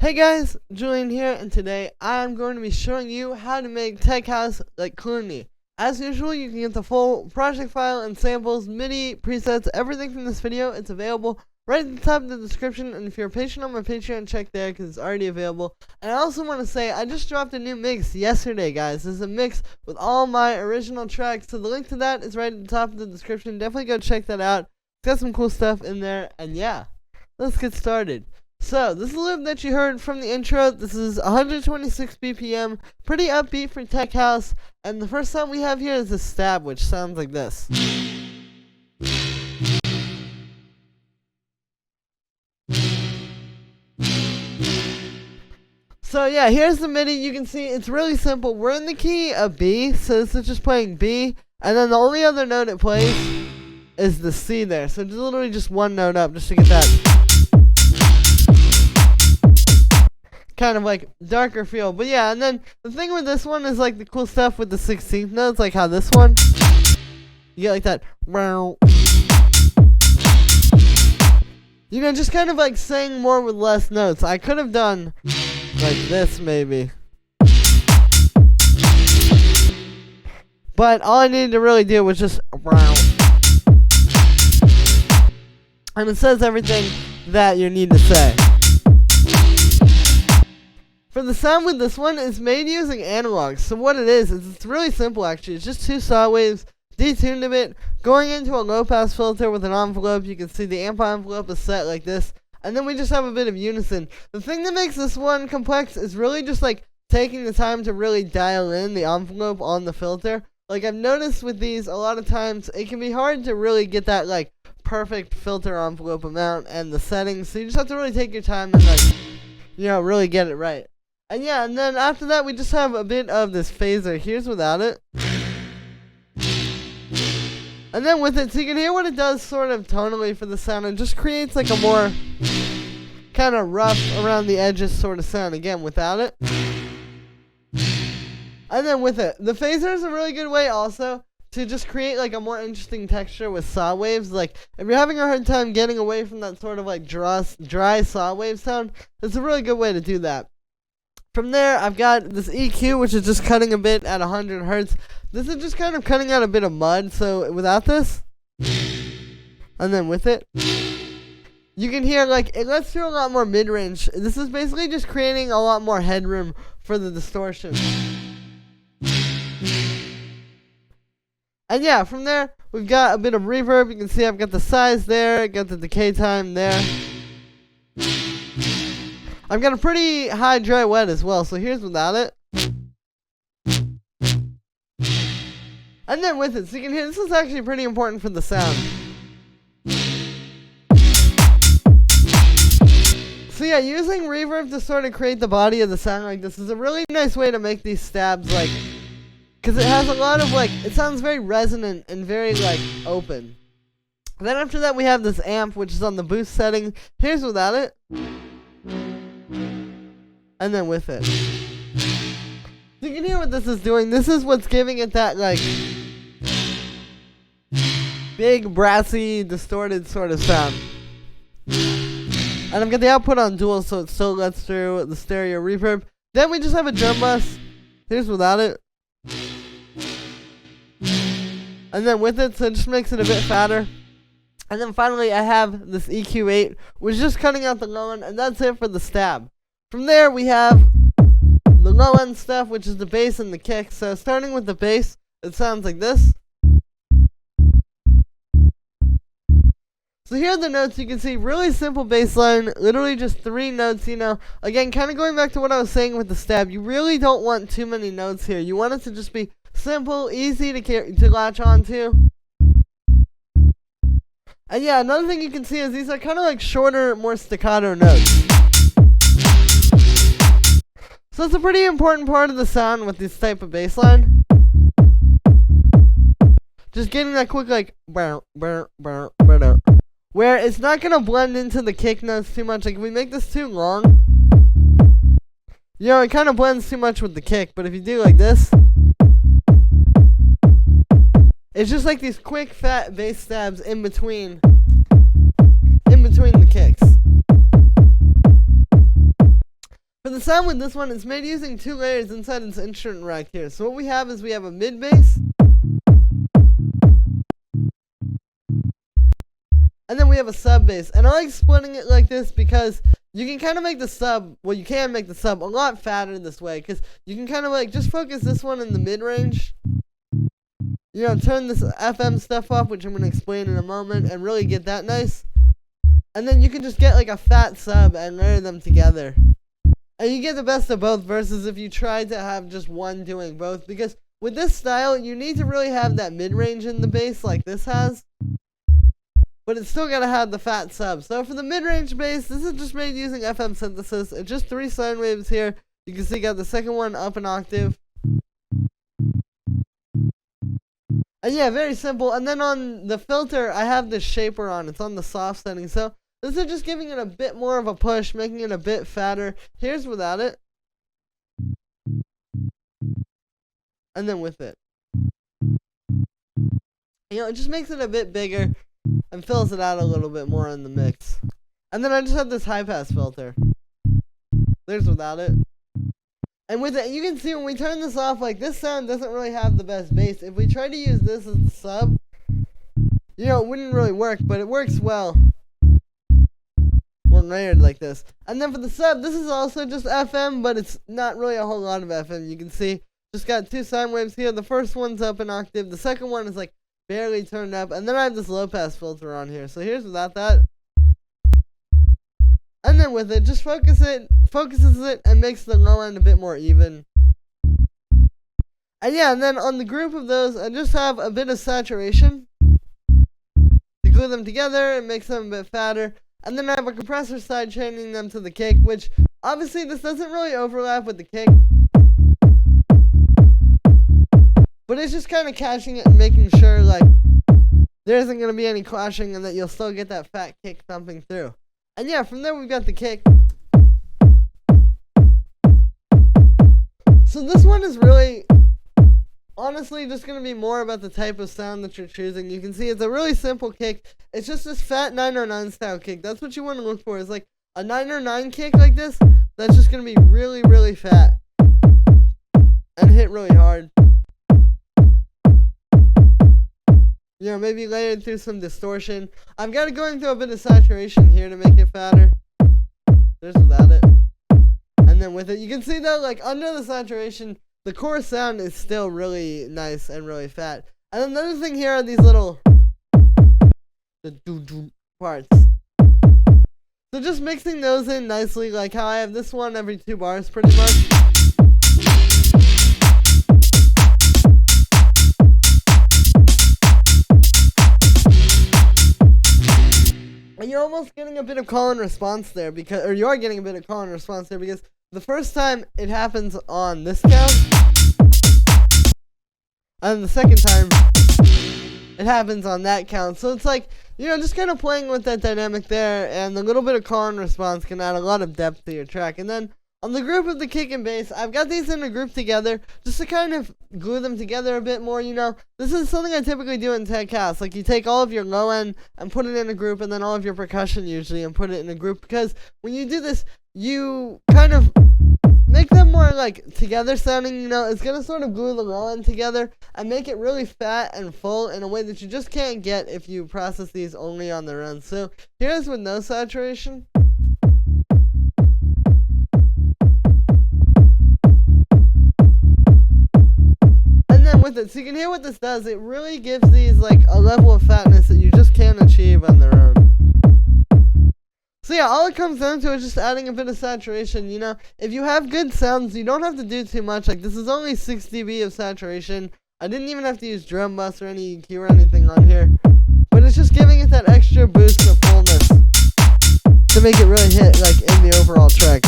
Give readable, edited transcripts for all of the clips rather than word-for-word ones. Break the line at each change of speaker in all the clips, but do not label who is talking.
Hey guys, Julian here, and today I'm going to be showing you how to make tech house like Cloonee. As usual, you can get the full project file and samples, MIDI, presets, everything from this video. It's available right at the top of the description, and if you're a patron on my Patreon, check there because it's already available. And I also want to say I just dropped a new mix yesterday, guys. This is a mix with all my original tracks, so the link to that is right at the top of the description. Definitely go check that out. It's got some cool stuff in there, and yeah, let's get started. So, this is a loop that you heard from the intro. This is 126 BPM, pretty upbeat for tech house, and the first sound we have here is a stab, which sounds like this. So yeah, here's the MIDI. You can see it's really simple. We're in the key of B, so this is just playing B, and then the only other note it plays is the C there. So it's literally just one note up just to get that kind of like darker feel. But yeah, and then the thing with this one is like the cool stuff with the 16th notes, like how this one, you get like that, you know, just kind of like saying more with less notes. I could have done like this maybe, but all I needed to really do was just and it says everything that you need to say. For the sound with this one, it's made using analog. So what it is it's really simple actually. It's just two saw waves, detuned a bit, going into a low pass filter with an envelope. You can see the amp envelope is set like this. And then we just have a bit of unison. The thing that makes this one complex is really just like taking the time to really dial in the envelope on the filter. Like I've noticed with these, a lot of times it can be hard to really get that like perfect filter envelope amount and the settings. So you just have to really take your time and like, you know, really get it right. And yeah, and then after that we just have a bit of this phaser. Here's without it. And then with it, so you can hear what it does sort of tonally for the sound. It just creates like a more kind of rough around the edges sort of sound. Again, without it. And then with it, the phaser is a really good way also to just create like a more interesting texture with saw waves. Like if you're having a hard time getting away from that sort of like dry saw wave sound, it's a really good way to do that. From there, I've got this EQ, which is just cutting a bit at 100 hertz. This is just kind of cutting out a bit of mud. So without this, and then with it, you can hear like it lets through a lot more mid-range. This is basically just creating a lot more headroom for the distortion. And yeah, from there, we've got a bit of reverb. You can see I've got the size there, got the decay time there. I've got a pretty high dry wet as well, so here's without it. And then with it, so you can hear this is actually pretty important for the sound. So yeah, using reverb to sort of create the body of the sound like this is a really nice way to make these stabs like, because it has a lot of like, it sounds very resonant and very like open. Then after that we have this amp which is on the boost setting. Here's without it. And then with it. You can hear what this is doing. This is what's giving it that like big brassy distorted sort of sound. And I've got the output on dual so it still lets through the stereo reverb. Then we just have a drum bus. Here's without it. And then with it, so it just makes it a bit fatter. And then finally I have this EQ8 which is just cutting out the low end, and that's it for the stab. From there we have the low end stuff, which is the bass and the kick. So starting with the bass, it sounds like this. So here are the notes. You can see really simple bass line, literally just 3 notes, you know. Again, kind of going back to what I was saying with the stab, you really don't want too many notes here. You want it to just be simple, easy to latch onto. And yeah, another thing you can see is these are kind of like shorter, more staccato notes. So it's a pretty important part of the sound with this type of bass line. Just getting that quick like where it's not gonna blend into the kick notes too much. Like if we make this too long, you know, it kind of blends too much with the kick. But if you do like this, it's just like these quick fat bass stabs in between the kicks. sound with this one is made using 2 layers inside its instrument rack here. So what we have is we have a mid bass, and then we have a sub bass. And I like splitting it like this because you can kind of make the sub, well, you can make the sub a lot fatter this way, because you can kind of like just focus this one in the mid range. You know, turn this FM stuff up, which I'm going to explain in a moment, and really get that nice. And then you can just get like a fat sub and layer them together. And you get the best of both versus if you try to have just one doing both. Because with this style, you need to really have that mid-range in the bass like this has. But it's still got to have the fat sub. So for the mid-range bass, this is just made using FM synthesis. It's just 3 sine waves here. You can see you got the second one up an octave. And yeah, very simple. And then on the filter, I have this shaper on. It's on the soft setting. So this is just giving it a bit more of a push, making it a bit fatter. Here's without it. And then with it. You know, it just makes it a bit bigger and fills it out a little bit more in the mix. And then I just have this high pass filter. There's without it. And with it, you can see when we turn this off, like this sound doesn't really have the best bass. If we try to use this as the sub, you know, it wouldn't really work, but it works well when layered like this. And then for the sub, this is also just FM, but it's not really a whole lot of FM. You can see, just got 2 sine waves here. The first one's up an octave. The second one is like barely turned up. And then I have this low pass filter on here. So here's without that. And then with it, just focuses it and makes the low end a bit more even. And yeah, and then on the group of those, I just have a bit of saturation to glue them together and makes them a bit fatter. And then I have a compressor side chaining them to the kick, which obviously this doesn't really overlap with the kick, but it's just kind of catching it and making sure like there isn't going to be any clashing and that you'll still get that fat kick thumping through. And yeah, from there we've got the kick. So this one is really, honestly, just going to be more about the type of sound that you're choosing. You can see it's a really simple kick. It's just this fat 909 style kick. That's what you want to look for, is like a 909 kick like this. That's just going to be really, really fat and hit really hard. You know, maybe layered through some distortion. I've got it going through a bit of saturation here to make it fatter. There's without it. And then with it, you can see though, like under the saturation, the core sound is still really nice and really fat. And then another thing here are these little parts. So just mixing those in nicely, like how I have this one every 2 bars pretty much. And you're almost getting a bit of call and response there, because, or you are getting a bit of call and response there, because the first time it happens on this count, and the second time it happens on that count. So it's like, you know, just kind of playing with that dynamic there, and a little bit of call and response can add a lot of depth to your track. And then on the group of the kick and bass, I've got these in a group together just to kind of glue them together a bit more, you know. This is something I typically do in tech house. Like, you take all of your low end and put it in a group, and then all of your percussion usually and put it in a group, because when you do this, you kind of make them more like together sounding, you know. It's going to sort of glue the low end together and make it really fat and full in a way that you just can't get if you process these only on their own. So here's with no saturation. With it, so you can hear what this does. It really gives these like a level of fatness that you just can't achieve on their own. So yeah, all it comes down to is just adding a bit of saturation. You know, if you have good sounds, you don't have to do too much. Like, this is only 6 dB of saturation. I didn't even have to use drum bus or any EQ or anything on here, but it's just giving it that extra boost of fullness to make it really hit like in the overall track.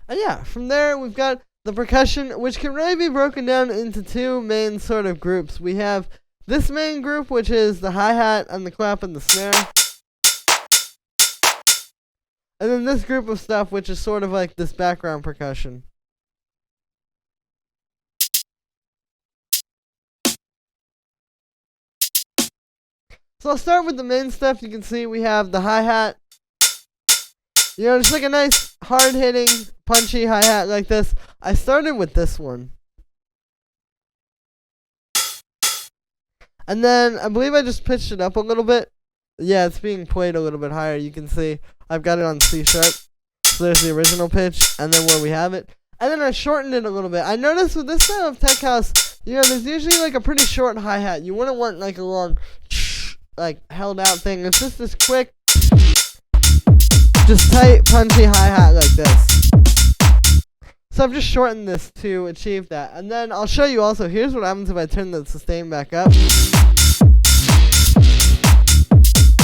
And yeah, from there we've got the percussion, which can really be broken down into 2 main sort of groups. We have this main group, which is the hi-hat and the clap and the snare. And then this group of stuff, which is sort of like this background percussion. So I'll start with the main stuff. You can see we have the hi-hat, You know, just like a nice, hard-hitting, punchy hi-hat like this. I started with this one. And then, I believe I just pitched it up a little bit. Yeah, it's being played a little bit higher. You can see I've got it on C sharp. So there's the original pitch, and then where we have it. And then I shortened it a little bit. I noticed with this style of tech house, you know, there's usually like a pretty short hi-hat. You wouldn't want like a long, like held out thing. It's just this quick, just tight, punchy hi-hat like this. So I've just shortened this to achieve that. And then I'll show you also, here's what happens if I turn the sustain back up.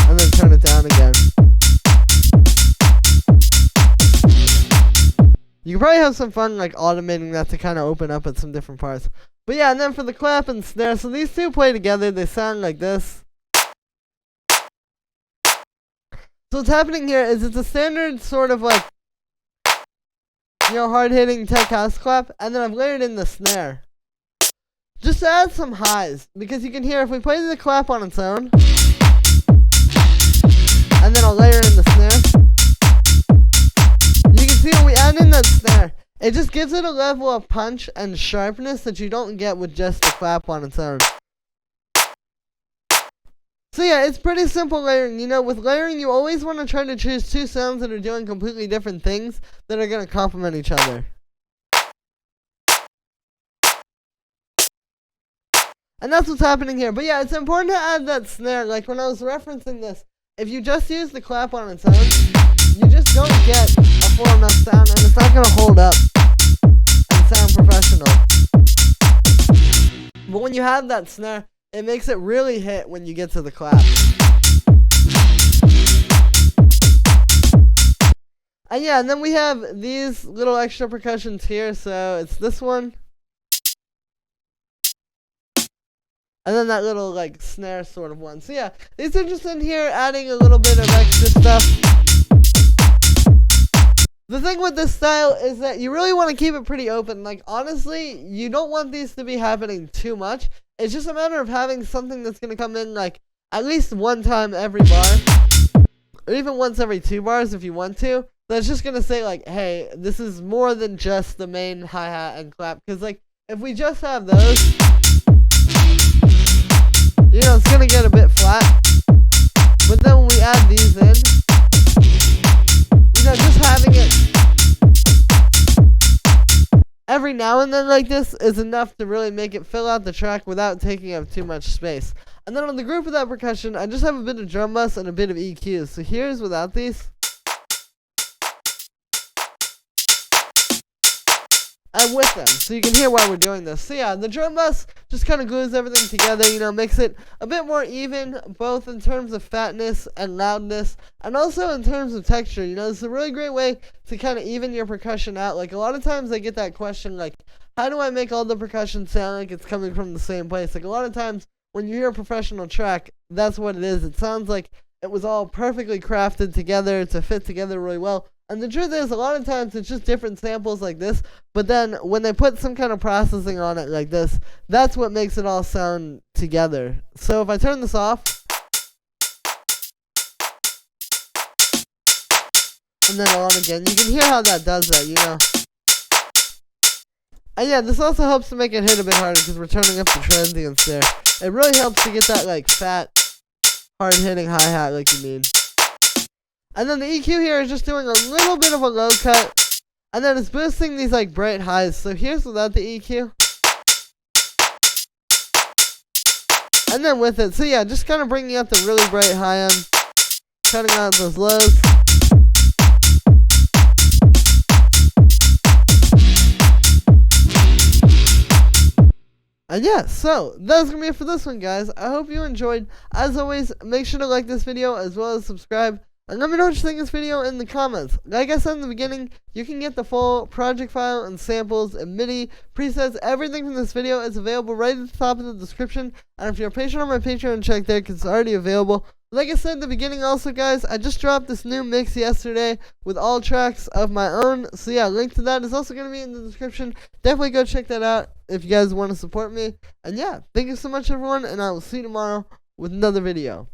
And then turn it down again. You can probably have some fun like automating that to kind of open up at some different parts. But yeah, and then for the clap and snare, so these two play together, they sound like this. So what's happening here is it's a standard sort of like, you know, hard-hitting tech house clap, and then I've layered in the snare. Just to add some highs, because you can hear if we play the clap on its own, and then I'll layer in the snare. You can see when we add in that snare, it just gives it a level of punch and sharpness that you don't get with just the clap on its own. So yeah, it's pretty simple layering. You know, with layering, you always want to try to choose two sounds that are doing completely different things that are going to complement each other. And that's what's happening here. But yeah, it's important to add that snare. Like when I was referencing this, if you just use the clap on its own, you just don't get a full enough sound, and it's not going to hold up and sound professional. But when you have that snare, it makes it really hit when you get to the clap. And yeah, and then we have these little extra percussions here. So it's this one. And then that little like snare sort of one. So yeah, these are just in here adding a little bit of extra stuff. The thing with this style is that you really want to keep it pretty open. Like honestly, you don't want these to be happening too much. It's just a matter of having something that's going to come in like at least one time every bar. Or even once every 2 bars if you want to. That's just going to say like, hey, this is more than just the main hi-hat and clap. Because like, if we just have those, you know, it's going to get a bit flat. But then when we add these in, you know, just having it every now and then like this is enough to really make it fill out the track without taking up too much space. And then on the group without percussion, I just have a bit of drum bus and a bit of EQs. So here's without these. And with them, so you can hear why we're doing this. So yeah, the drum bus just kind of glues everything together, you know, makes it a bit more even, both in terms of fatness and loudness, and also in terms of texture. You know, it's a really great way to kind of even your percussion out. Like a lot of times I get that question, like, how do I make all the percussion sound like it's coming from the same place? Like a lot of times when you hear a professional track, that's what it is. It sounds like it was all perfectly crafted together to fit together really well. And the truth is, a lot of times it's just different samples like this, but then when they put some kind of processing on it like this, that's what makes it all sound together. So if I turn this off, and then on again, you can hear how that does that, you know. And yeah, this also helps to make it hit a bit harder because we're turning up the transients there. It really helps to get that like fat, hard-hitting hi-hat like you need. And then the EQ here is just doing a little bit of a low cut. And then it's boosting these like bright highs. So here's without the EQ. And then with it. So yeah, just kind of bringing out the really bright high end. Cutting out those lows. And yeah, so that's going to be it for this one, guys. I hope you enjoyed. As always, make sure to like this video as well as subscribe. And let me know what you think of this video in the comments. Like I said in the beginning, you can get the full project file and samples and MIDI, presets, everything from this video is available right at the top of the description. And if you're a patron on my Patreon, check there because it's already available. Like I said in the beginning also, guys, I just dropped this new mix yesterday with all tracks of my own. So yeah, link to that is also going to be in the description. Definitely go check that out if you guys want to support me. And yeah, thank you so much everyone, and I will see you tomorrow with another video.